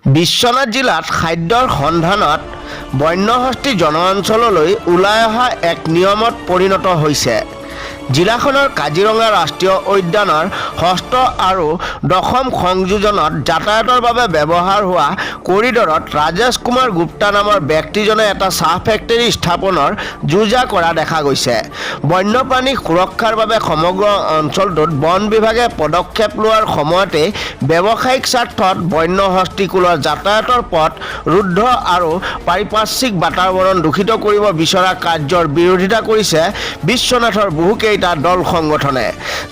বিশ্বনাথ জিলাত খাদ্যৰ সন্ধানত বন্যহস্তী জনঅঞ্চললৈ ওলাই অহা এক নিয়মত পৰিণত হৈছে। জিলাখনৰ কাজিৰঙা ৰাষ্ট্ৰীয় উদ্যানৰ ষষ্ঠ আৰু দশম সংযোজনত যাতায়াতৰ বাবে ব্যৱহাৰ হোৱা কৰিডৰত ৰাজেশ কুমাৰ গুপ্তা নামৰ ব্যক্তিজনে এটা চাহ ফেক্টৰী স্থাপনৰ যোজা কৰা দেখা গৈছে। বন্যপ্ৰাণী সুৰক্ষাৰ বাবে সমগ্ৰ অঞ্চলটোত বন বিভাগে পদক্ষেপ লোৱাৰ সময়তে ব্যৱসায়িক স্বাৰ্থত বন্যহস্তীকুলৰ যাতায়াতৰ পথ ৰুদ্ধ আৰু পাৰিপাৰ্শ্বিক বাতাবৰণ দূষিত কৰিব বিচৰা কাৰ্যৰ বিৰোধিতা কৰিছে বিশ্বনাথৰ বহুকেইটা দল সংগঠনে,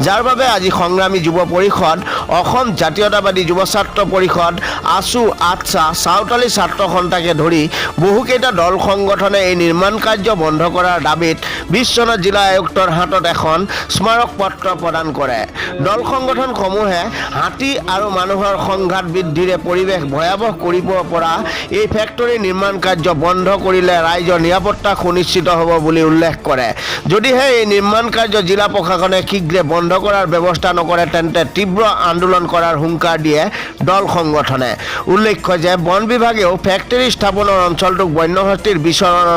যাৰ বাবে আজি সংগ্ৰামী যুৱ পৰিষদ, অসম জাতীয়তাবাদী যুৱ ছাত্ৰ পৰিষদ, আছু, আটছা, চাওতালী ছাত্ৰ সন্থাকে ধৰি বহুকেইটা দল সংগঠনে এই নিৰ্মাণ কাৰ্য বন্ধ কৰাৰ দাবীত বিশ্বনাথ জিলা আয়ুক্তৰ হাতত এখন স্মাৰক পত্ৰ প্ৰদান কৰে। দল সংগঠনসমূহে হাতী আৰু মানুহৰ সংঘাত বৃদ্ধিৰে পৰিৱেশ ভয়াৱহ কৰিব পৰা এই ফেক্টৰী নিৰ্মাণ কাৰ্য বন্ধ কৰিলে ৰাইজৰ নিৰাপত্তা সুনিশ্চিত হ'ব বুলি উল্লেখ কৰে। যদিহে এই নিৰ্মাণ কাৰ্য জিলা প্ৰশাসনে শীঘ্ৰে বন্ধ কৰাৰ ব্যৱস্থা নকৰে তেন্তে তীব্ৰ আন্দোলন কৰাৰ হুংকাৰ দিয়ে দল সংগঠনে। উল্লেখ্য যে বন বিভাগেও ফেক্টৰী স্থাপনৰ অঞ্চলটোক বন্যহস্তীৰ বিচৰণৰ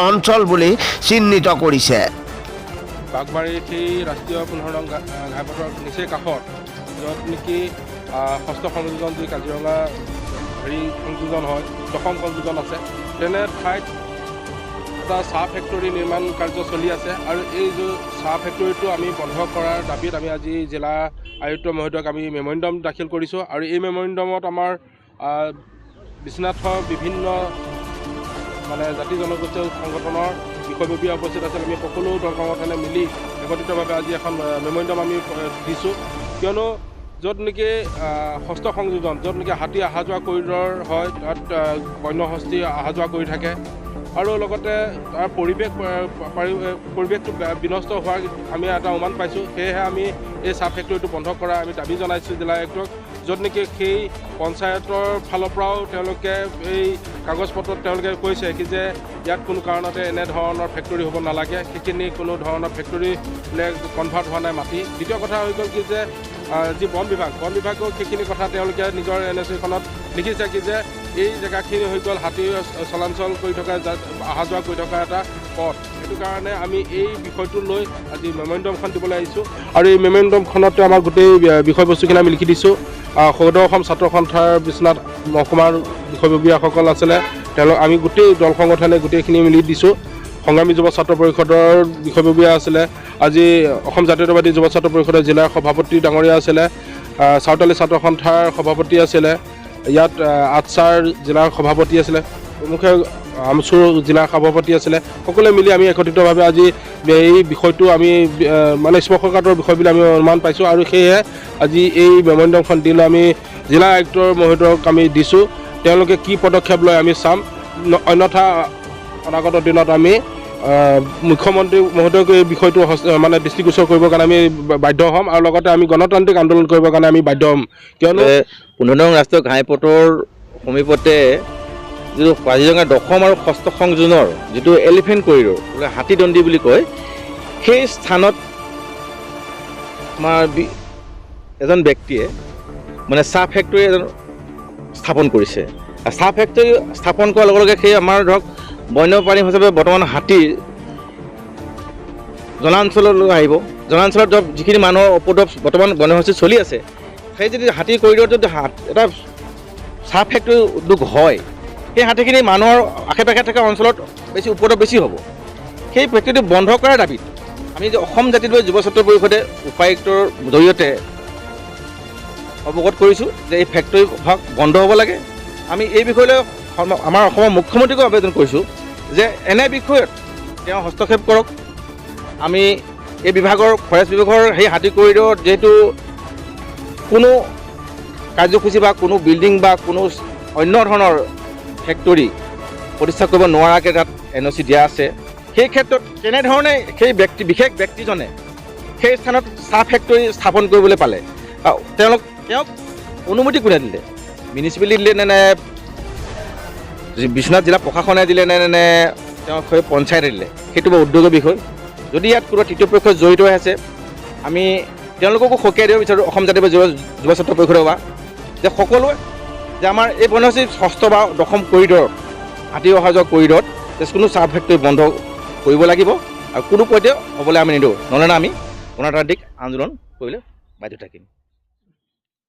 অঞ্চল বুলি চিহ্নিত কৰিছে। বাগবাৰীত সেই ৰাষ্ট্ৰীয় 15 নং ঘাইপথৰ নিচেই কাষত য'ত নেকি ষষ্ঠ সংযোজন যি কাজিৰঙা সংযোজন হয়, দশম সংযোজন আছে, তেনে ঠাইত এটা চাহ ফেক্টৰী নিৰ্মাণ কাৰ্য চলি আছে আৰু এই যে চাহ ফেক্টৰীটো আমি বন্ধ কৰাৰ দাবীত আমি আজি জিলা আয়ুক্ত মহোদয়ক আমি মেমৰেণ্ডাম দাখিল কৰিছোঁ আৰু এই মেমৰেণ্ডামত আমাৰ বিশ্বনাথৰ বিভিন্ন জাতি জনগোষ্ঠীয় সংগঠনৰ বিষয়ববীয়া উপস্থিত আছিল। আমি সকলো দল সংগঠনে মিলি একত্ৰিতভাৱে আজি এখন মেমৰেণ্ডাম আমি দিছোঁ, কিয়নো য'ত নেকি ষষ্ঠ সংযোজন, য'ত নেকি হাতী অহা যোৱা কৰিডৰ হয়, তাত বন্যহস্তী অহা যোৱা কৰি থাকে আৰু লগতে তাৰ পৰিৱেশটো বিনষ্ট হোৱাৰ আমি এটা অনুমান পাইছোঁ। সেয়েহে আমি এই চাহ ফেক্টৰীটো বন্ধ কৰা আমি দাবী জনাইছোঁ জিলা আয়ুক্তক, য'ত নেকি সেই পঞ্চায়তৰ ফালৰ পৰাও তেওঁলোকে এই কাগজ পত্ৰত তেওঁলোকে কৈছে কি যে ইয়াত কোনো কাৰণতে এনেধৰণৰ ফেক্টৰী হ'ব নালাগে, সেইখিনি কোনো ধৰণৰ ফেক্টৰীলৈ কনভাৰ্ট হোৱা নাই মাটি। দ্বিতীয় কথা হৈ গ'ল কি যে যি বন বিভাগেও সেইখিনি কথা তেওঁলোকে নিজৰ NSCখনত লিখিছে কি যে এই জেগাখিনি হৈ গ'ল হাতী চলাচল কৰি থকা, অহা যোৱা কৰি থকা এটা পথ। সেইটো কাৰণে আমি এই বিষয়টো লৈ আজি মেমৰেণ্ডামখন দিবলৈ আহিছোঁ আৰু এই মেমৰেণ্ডামখনত আমাৰ গোটেই বিষয়বস্তুখিনি আমি লিখি দিছোঁ। সদৌ অসম ছাত্ৰ সন্থাৰ বিশ্বনাথ মহকুমাৰ বিষয়ববীয়াসকল আছিলে, তেওঁলোক আমি গোটেই দল সংগঠনে গোটেইখিনি মিলি দিছোঁ। সংগ্ৰামী যুৱ ছাত্ৰ পৰিষদৰ বিষয়ববীয়া আছিলে, আজি অসম জাতীয়তাবাদী যুৱ ছাত্ৰ পৰিষদৰ জিলাৰ সভাপতি ডাঙৰীয়া আছিলে, চাওতালী ছাত্ৰ সন্থাৰ সভাপতি আছিলে, ইয়াত আটছাৰ জিলাৰ সভাপতি আছিলে, মুখে আমচুৰ জিলাৰ সভাপতি আছিলে। সকলোৱে মিলি আমি একত্ৰিতভাৱে আজি এই বিষয়টো আমি স্পৰ্শকাতৰ বিষয় বুলি আমি অনুমান পাইছোঁ আৰু সেয়েহে আজি এই মেমৰেণ্ডামখন দিলে আমি জিলা আয়ুক্তৰ মহোদয়ক আমি দিছোঁ। তেওঁলোকে কি পদক্ষেপ লয় আমি চাম, অন্যথা অনাগত দিনত আমি মুখ্যমন্ত্ৰী মহোদয়ক এই বিষয়টো দৃষ্টিগোচৰ কৰিবৰ কাৰণে আমি বাধ্য হ'ম আৰু লগতে আমি গণতান্ত্ৰিক আন্দোলন কৰিবৰ কাৰণে আমি বাধ্য হ'ম, কিয়নো 15 নং ৰাষ্ট্ৰীয় ঘাইপথৰ সমীপতে যিটো কাজিৰঙা দশম আৰু ষষ্ঠ সংযোজনৰ যিটো এলিফেণ্ট কৰিডৰ, হাতীদণ্ডী বুলি কয়, সেই স্থানত আমাৰ এজন ব্যক্তিয়ে চাহ ফেক্টৰী এজন স্থাপন কৰিছে। চাহ ফেক্টৰী স্থাপন কৰাৰ লগে লগে সেই আমাৰ ধৰক বন্যপ্ৰাণী হিচাপে বৰ্তমান হাতী জনাঞ্চললৈ আহিব। জনাঞ্চলত যিখিনি মানুহৰ উপদ্ৰৱ বৰ্তমান বন্যহস্তী চলি আছে, সেই যদি হাতী কৰিডৰত যদি এটা চাহ ফেক্টৰী উদ্যোগ হয়, সেই হাতীখিনি মানুহৰ আশে পাশে থকা অঞ্চলত উপদ্ৰৱ বেছি হ'ব। সেই ফেক্টৰীটো বন্ধ কৰাৰ দাবীত আমি যে অসম জাতীয় যুৱ ছাত্ৰ পৰিষদে উপায়ুক্তৰ জৰিয়তে অৱগত কৰিছোঁ যে এই ফেক্টৰী ভাগ বন্ধ হ'ব লাগে। আমি এই বিষয়লৈ আমাৰ অসমৰ মুখ্যমন্ত্ৰীকো আবেদন কৰিছোঁ যে এনে বিষয়ত তেওঁ হস্তক্ষেপ কৰক। আমি এই বিভাগৰ ফৰেষ্ট বিভাগৰ সেই হাতী কৰিডৰত যিহেতু কোনো কাৰ্যসূচী বা কোনো বিল্ডিং বা কোনো অন্য ধৰণৰ ফেক্টৰী প্ৰতিষ্ঠা কৰিব নোৱাৰাকৈ তাত NOC দিয়া আছে, সেই ক্ষেত্ৰত কেনেধৰণে সেই বিশেষ ব্যক্তিজনে সেই স্থানত চাহ ফেক্টৰী স্থাপন কৰিবলৈ পালে, তেওঁক অনুমতি কোনে দিলে? মিউনিচিপালিটি দিলে নে বিশ্বনাথ জিলা প্ৰশাসনে দিলে নে তেওঁক সেই পঞ্চায়তে দিলে? সেইটো বৰ উদ্যোগৰ বিষয়। যদি ইয়াত কোনো তৃতীয় পক্ষ জড়িত হৈ আছে, আমি তেওঁলোককো সকীয়াই দিব বিচাৰোঁ অসম জাতীয় যুৱ ছাত্ৰ পৰিষদৰ পৰা যে সকলোৱে যে আমাৰ এই বনসূচী 6ষ্ঠ বা 10ম কৰিডৰত হাতী অহা যোৱা কৰিডৰত কোনো চাহ ফেক্টৰী বন্ধ কৰিব লাগিব আৰু কোনো পধ্যে হ'বলৈ আমি নিদিওঁ, নহ'লে আমি গণতান্ত্ৰিক আন্দোলন কৰিবলৈ বাধ্য থাকিম।